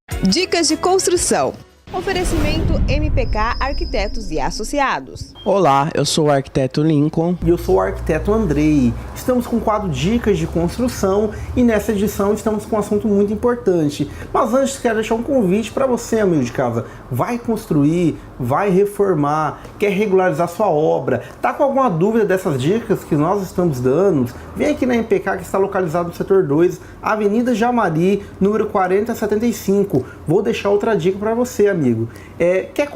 Dicas de construção. Oferecimento MPK Arquitetos e Associados. Olá, eu sou o arquiteto Lincoln. E eu sou o arquiteto Andrei. Estamos com o quadro Dicas de Construção e nessa edição estamos com um assunto muito importante. Mas antes quero deixar um convite para você, amigo de casa. Vai construir, vai reformar, quer regularizar sua obra, tá com alguma dúvida dessas dicas que nós estamos dando? Vem aqui na MPK, que está localizado no setor 2, Avenida Jamari, número 4075. Vou deixar outra dica para você, amigo. Quer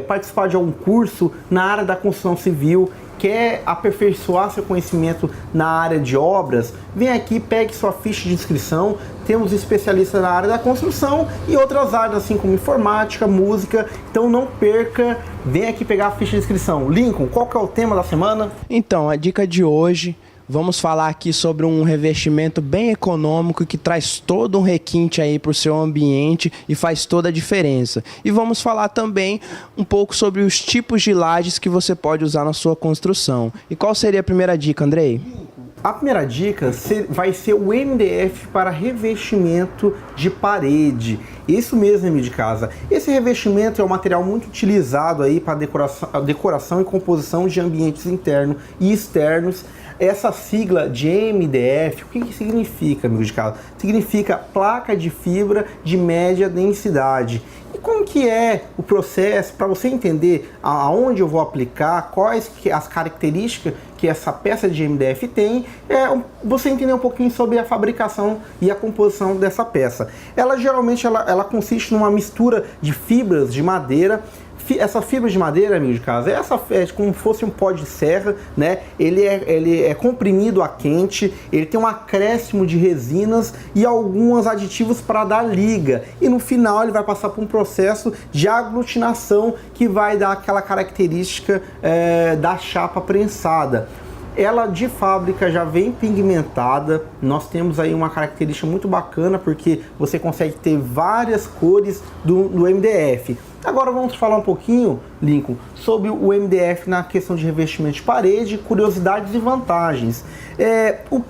participar de algum curso na área da construção civil? Quer aperfeiçoar seu conhecimento na área de obras? Vem aqui, pegue sua ficha de inscrição. Temos especialistas na área da construção e outras áreas, assim como informática, música. Então não perca, vem aqui pegar a ficha de inscrição. Lincoln, qual que é o tema da semana? Então, a dica de hoje, vamos falar aqui sobre um revestimento bem econômico que traz todo um requinte aí para o seu ambiente e faz toda a diferença. E vamos falar também um pouco sobre os tipos de lajes que você pode usar na sua construção. E qual seria a primeira dica, Andrei? A primeira dica vai ser o MDF para revestimento de parede. Isso mesmo, amigo de casa. Esse revestimento é um material muito utilizado aí para decoração e composição de ambientes internos e externos. Essa sigla de MDF, o que significa, amigo de casa? Significa placa de fibra de média densidade. E como que é o processo para você entender aonde eu vou aplicar, quais as características que essa peça de MDF tem, você entender um pouquinho sobre a fabricação e a composição dessa peça. Ela geralmente ela consiste numa mistura de fibras de madeira. Essa fibra de madeira, amigo de casa, é como se fosse um pó de serra, né? Ele é comprimido a quente, ele tem um acréscimo de resinas e alguns aditivos para dar liga. E no final ele vai passar por um processo de aglutinação que vai dar aquela característica da chapa prensada. Ela de fábrica já vem pigmentada. Nós temos aí uma característica muito bacana porque você consegue ter várias cores do MDF. Agora vamos falar um pouquinho, Lincoln, sobre o MDF na questão de revestimento de parede, curiosidades e vantagens. O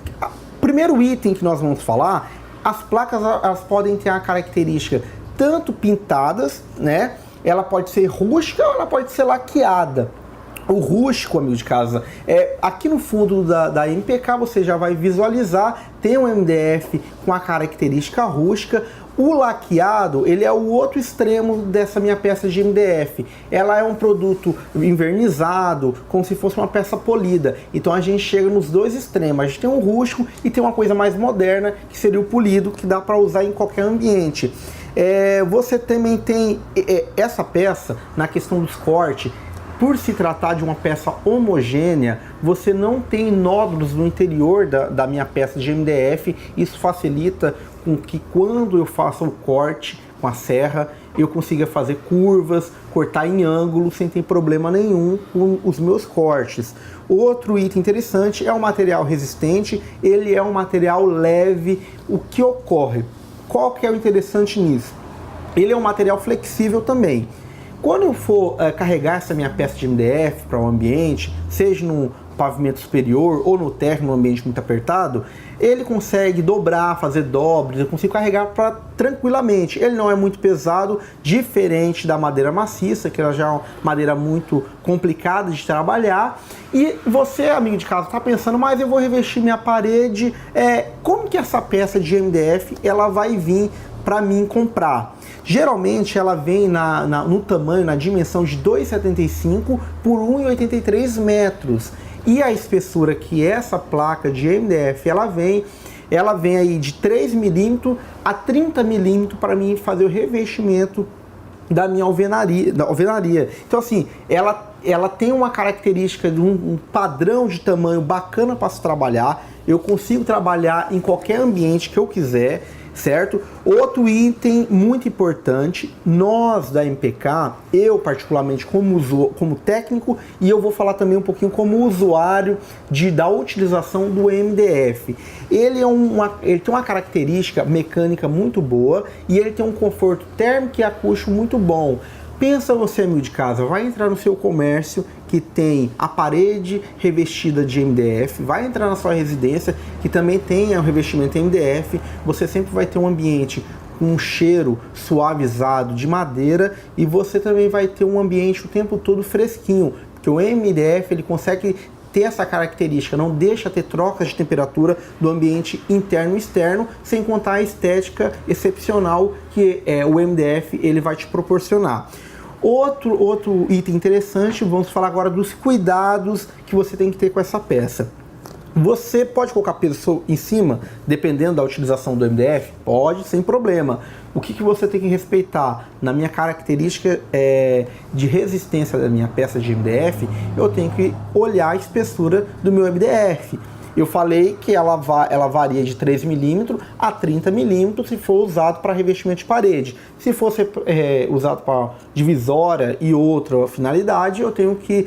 primeiro item que nós vamos falar, as placas elas podem ter a característica tanto pintadas, né? Ela pode ser rústica ou ela pode ser laqueada. O rústico, amigo de casa, aqui no fundo da MPK você já vai visualizar, tem um MDF com a característica rústica. O laqueado, ele é o outro extremo dessa minha peça de MDF. Ela é um produto envernizado, como se fosse uma peça polida. Então a gente chega nos dois extremos. A gente tem um rústico e tem uma coisa mais moderna, que seria o polido, que dá para usar em qualquer ambiente. Você também tem essa peça, na questão dos cortes. Por se tratar de uma peça homogênea, você não tem nódulos no interior da minha peça de MDF. Isso facilita com que quando eu faça o corte com a serra, eu consiga fazer curvas, cortar em ângulo sem ter problema nenhum com os meus cortes. Outro item interessante é o material resistente, ele é um material leve. O que ocorre? Qual que é o interessante nisso? Ele é um material flexível também. Quando eu for carregar essa minha peça de MDF para o ambiente, seja no pavimento superior ou no térreo, num ambiente muito apertado, ele consegue dobrar, fazer dobras, eu consigo carregar tranquilamente. Ele não é muito pesado, diferente da madeira maciça, que ela já é uma madeira muito complicada de trabalhar. E você, amigo de casa, está pensando, mas eu vou revestir minha parede, como que essa peça de MDF ela vai vir para mim comprar? Geralmente ela vem no tamanho, na dimensão de 2,75 por 1,83 metros. E a espessura que essa placa de MDF ela vem aí de 3 milímetros a 30 milímetros para mim fazer o revestimento da minha alvenaria. Então assim, ela tem uma característica de um padrão de tamanho bacana para se trabalhar. Eu consigo trabalhar em qualquer ambiente que eu quiser, certo? Outro item muito importante, nós da MPK, eu particularmente como técnico, e eu vou falar também um pouquinho como usuário da utilização do MDF. Ele tem uma característica mecânica muito boa e ele tem um conforto térmico e acústico muito bom. Pensa você, amigo de casa, vai entrar no seu comércio que tem a parede revestida de MDF, vai entrar na sua residência que também tem o revestimento MDF, você sempre vai ter um ambiente com um cheiro suavizado de madeira, e você também vai ter um ambiente o tempo todo fresquinho, porque o MDF ele consegue ter essa característica, não deixa ter trocas de temperatura do ambiente interno e externo, sem contar a estética excepcional que o MDF ele vai te proporcionar. Outro item interessante, vamos falar agora dos cuidados que você tem que ter com essa peça. Você pode colocar peso em cima, dependendo da utilização do MDF? Pode, sem problema. O que você tem que respeitar? Na minha característica de resistência da minha peça de MDF, eu tenho que olhar a espessura do meu MDF. Eu falei que ela varia de 3 mm a 30 mm se for usado para revestimento de parede. Se fosse usado para divisória e outra finalidade, eu tenho que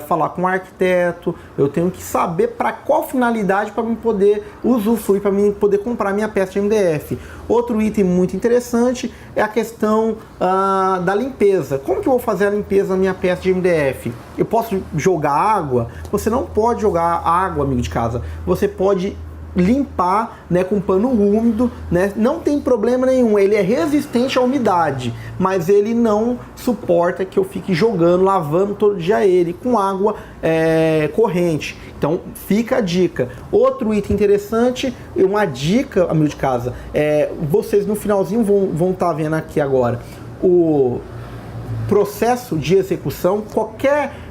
falar com o arquiteto, eu tenho que saber para qual finalidade para mim poder usufruir, para mim poder comprar minha peça de MDF. Outro item muito interessante é a questão da limpeza. Como que eu vou fazer a limpeza na minha peça de MDF? Eu posso jogar água? Você não pode jogar água, amigo de casa. Você pode limpar, né, com pano úmido, né? Não tem problema nenhum, ele é resistente à umidade, mas ele não suporta que eu fique jogando, lavando todo dia ele com água corrente. Então fica a dica. Outro item interessante, uma dica, amigo de casa, vocês no finalzinho vão estar vendo aqui agora o processo de execução. Qualquer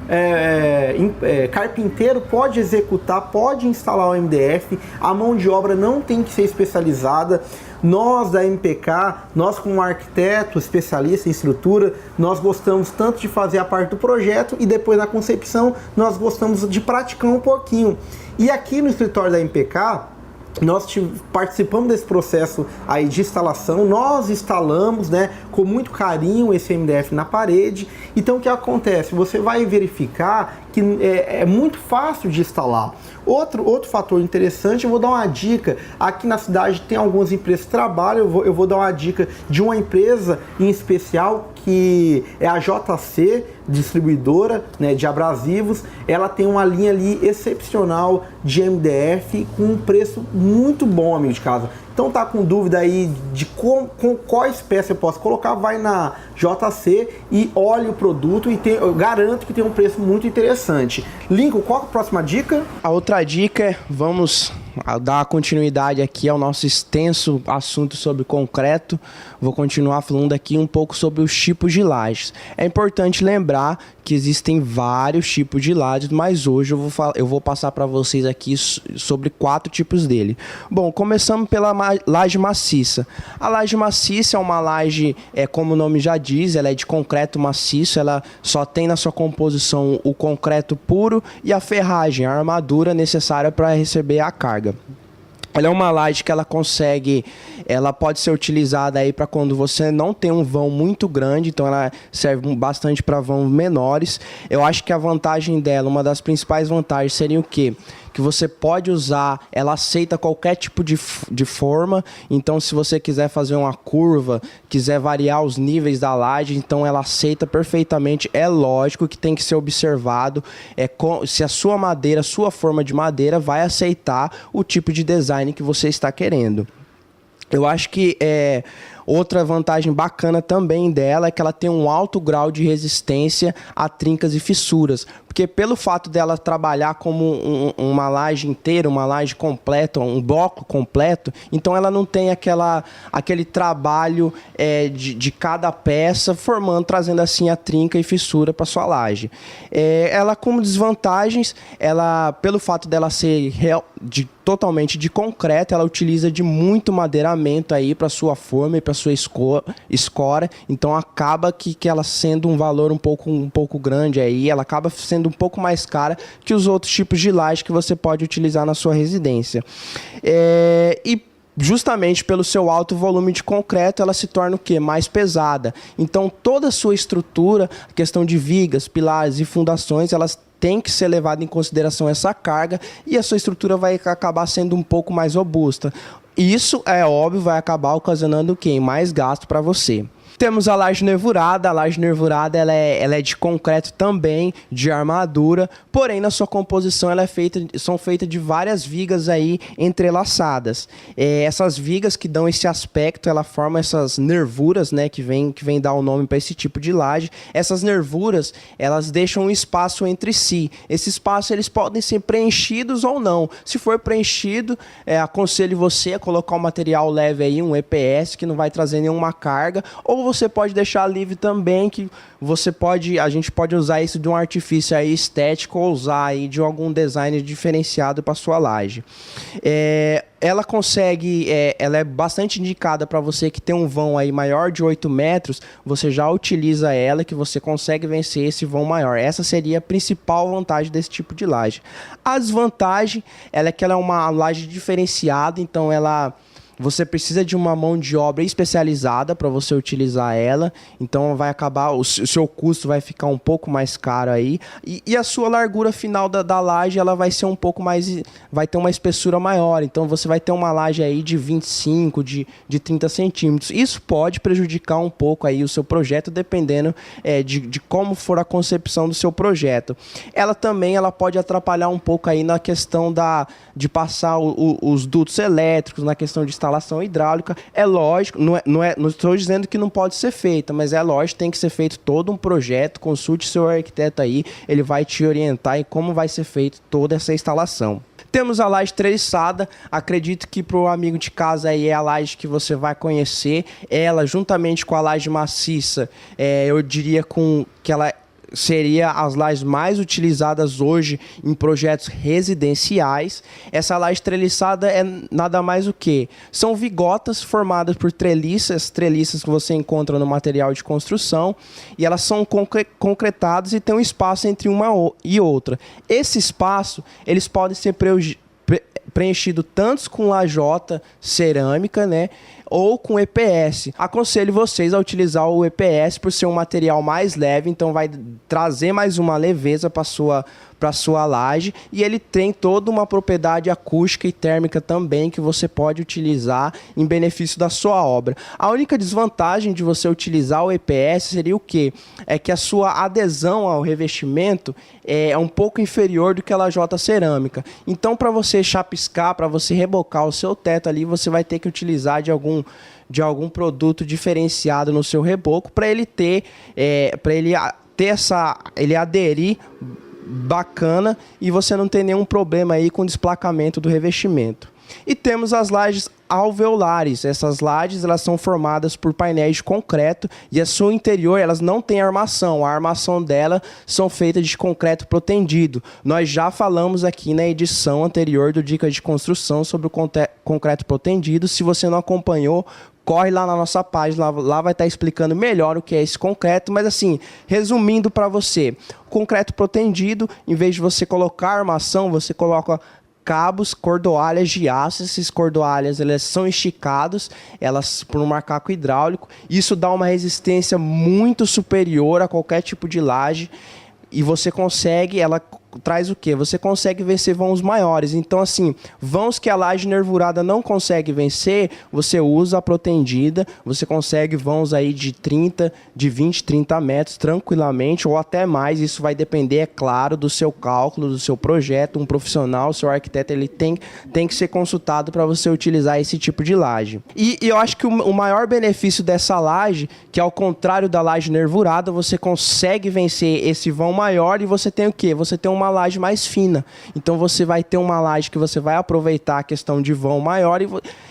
carpinteiro pode executar, pode instalar o MDF, a mão de obra não tem que ser especializada. Nós da MPK, nós como arquiteto, especialista em estrutura, nós gostamos tanto de fazer a parte do projeto e depois na concepção nós gostamos de praticar um pouquinho. E aqui no escritório da MPK, nós participamos desse processo aí de instalação, nós instalamos, né, com muito carinho esse MDF na parede. Então o que acontece? Você vai verificar que é muito fácil de instalar. Outro fator interessante, eu vou dar uma dica. Aqui na cidade tem algumas empresas que trabalham, eu vou dar uma dica de uma empresa em especial, que é a JC, distribuidora, né, de abrasivos. Ela tem uma linha ali excepcional de MDF com um preço muito bom, amigo de casa. Então tá com dúvida aí de com qual espécie eu posso colocar, vai na JC e olhe o produto, e eu garanto que tem um preço muito interessante. Lincoln, qual a próxima dica? A outra dica é, vamos dar continuidade aqui ao nosso extenso assunto sobre concreto. Vou continuar falando aqui um pouco sobre os tipos de lajes. É importante lembrar que existem vários tipos de lajes, mas hoje eu vou passar para vocês aqui sobre 4 tipos dele. Bom, começamos pela laje maciça. A laje maciça é uma laje, como o nome já diz, ela é de concreto maciço, ela só tem na sua composição o concreto puro e a ferragem, a armadura necessária para receber a carga. Ela é uma laje que ela pode ser utilizada aí para quando você não tem um vão muito grande, então ela serve bastante para vãos menores. Eu acho que a vantagem dela, uma das principais vantagens seria o quê? Que você pode usar, ela aceita qualquer tipo de forma, então se você quiser fazer uma curva, quiser variar os níveis da laje, então ela aceita perfeitamente. É lógico que tem que ser observado se a sua madeira, a sua forma de madeira vai aceitar o tipo de design que você está querendo. Eu acho que outra vantagem bacana também dela é que ela tem um alto grau de resistência a trincas e fissuras, porque pelo fato dela trabalhar como uma laje inteira, uma laje completa, um bloco completo, então ela não tem aquele trabalho de cada peça trazendo assim a trinca e fissura para sua laje. Ela, como desvantagens, pelo fato dela ser totalmente de concreto, ela utiliza de muito madeiramento aí para sua forma e para sua escora, então acaba que ela sendo um valor um pouco grande aí, ela acaba sendo um pouco mais cara que os outros tipos de laje que você pode utilizar na sua residência. E justamente pelo seu alto volume de concreto, ela se torna o quê? Mais pesada. Então toda a sua estrutura, a questão de vigas, pilares e fundações, elas tem que ser levada em consideração essa carga, e a sua estrutura vai acabar sendo um pouco mais robusta. Isso, é óbvio, vai acabar ocasionando o quê? Mais gasto para você. Temos a laje nervurada. A laje nervurada ela é de concreto também, de armadura, porém na sua composição são feitas de várias vigas aí entrelaçadas. Essas vigas que dão esse aspecto, ela forma essas nervuras, né, que vem dar o nome para esse tipo de laje. Essas nervuras, elas deixam um espaço entre si. Esse espaço eles podem ser preenchidos ou não. Se for preenchido, aconselho você a colocar um material leve aí, um EPS, que não vai trazer nenhuma carga, ou você pode deixar livre também, que a gente pode usar isso de um artifício aí estético ou usar aí de algum design diferenciado para sua laje. Ela é bastante indicada para você que tem um vão aí maior de 8 metros, você já utiliza ela, que você consegue vencer esse vão maior. Essa seria a principal vantagem desse tipo de laje. A desvantagem é que ela é uma laje diferenciada, então você precisa de uma mão de obra especializada para você utilizar ela, então o seu custo vai ficar um pouco mais caro aí, e a sua largura final da laje ela vai ser um pouco mais, vai ter uma espessura maior, então você vai ter uma laje aí de 25, de 30 centímetros. Isso pode prejudicar um pouco aí o seu projeto, dependendo de como for a concepção do seu projeto. Ela pode atrapalhar um pouco aí na questão de passar os dutos elétricos, na questão de instalação hidráulica. É lógico, não estou dizendo que não pode ser feita, mas é lógico, tem que ser feito todo um projeto. Consulte seu arquiteto aí, ele vai te orientar em como vai ser feito toda essa instalação. Temos a laje treliçada. Acredito que para o amigo de casa aí é a laje que você vai conhecer. Ela, juntamente com a laje maciça, eu diria que ela seria as lajes mais utilizadas hoje em projetos residenciais. Essa laje treliçada é nada mais o que? São vigotas formadas por treliças que você encontra no material de construção, e elas são concretadas e tem um espaço entre uma e outra. Esse espaço, eles podem ser preenchido tanto com lajota cerâmica, né, ou com EPS. Aconselho vocês a utilizar o EPS por ser um material mais leve, então vai trazer mais uma leveza para sua laje, e ele tem toda uma propriedade acústica e térmica também que você pode utilizar em benefício da sua obra. A única desvantagem de você utilizar o EPS seria o quê? É que a sua adesão ao revestimento é um pouco inferior do que a lajota cerâmica. Então, para você chapiscar, para você rebocar o seu teto ali, você vai ter que utilizar de algum produto diferenciado no seu reboco para ele aderir bacana e você não ter nenhum problema aí com o desplacamento do revestimento. E temos as lajes alveolares. Essas lajes elas são formadas por painéis de concreto e a seu interior elas não têm armação. A armação dela são feitas de concreto protendido. Nós já falamos aqui na edição anterior do Dicas de Construção sobre o concreto protendido. Se você não acompanhou, corre lá na nossa página, lá vai estar explicando melhor o que é esse concreto, mas assim, resumindo para você, o concreto protendido, em vez de você colocar armação, você coloca cabos, cordoalhas de aço. Esses cordoalhas elas são esticados, elas por um macaco hidráulico. Isso dá uma resistência muito superior a qualquer tipo de laje, e você consegue, ela traz o quê? Você consegue vencer vãos maiores. Então, assim, vãos que a laje nervurada não consegue vencer, você usa a protendida, você consegue vãos aí de 20, 30 metros tranquilamente, ou até mais. Isso vai depender, é claro, do seu cálculo, do seu projeto. Um profissional, seu arquiteto, ele tem que ser consultado para você utilizar esse tipo de laje. E eu acho que o maior benefício dessa laje, que ao contrário da laje nervurada, você consegue vencer esse vão maior, e você tem o quê? Você tem uma laje mais fina. Então você vai ter uma laje que você vai aproveitar a questão de vão maior,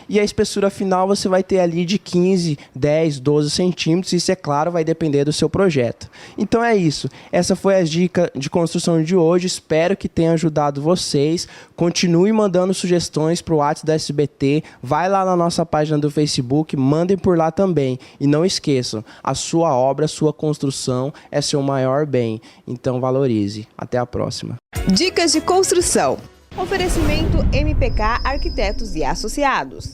e a espessura final você vai ter ali de 15, 10, 12 centímetros. Isso, é claro, vai depender do seu projeto. Então é isso. Essa foi a dica de construção de hoje. Espero que tenha ajudado vocês. Continue mandando sugestões para o WhatsApp da SBT. Vai lá na nossa página do Facebook, mandem por lá também. E não esqueçam, a sua obra, a sua construção é seu maior bem. Então valorize. Até a próxima. Dicas de construção. Oferecimento MPK Arquitetos e Associados.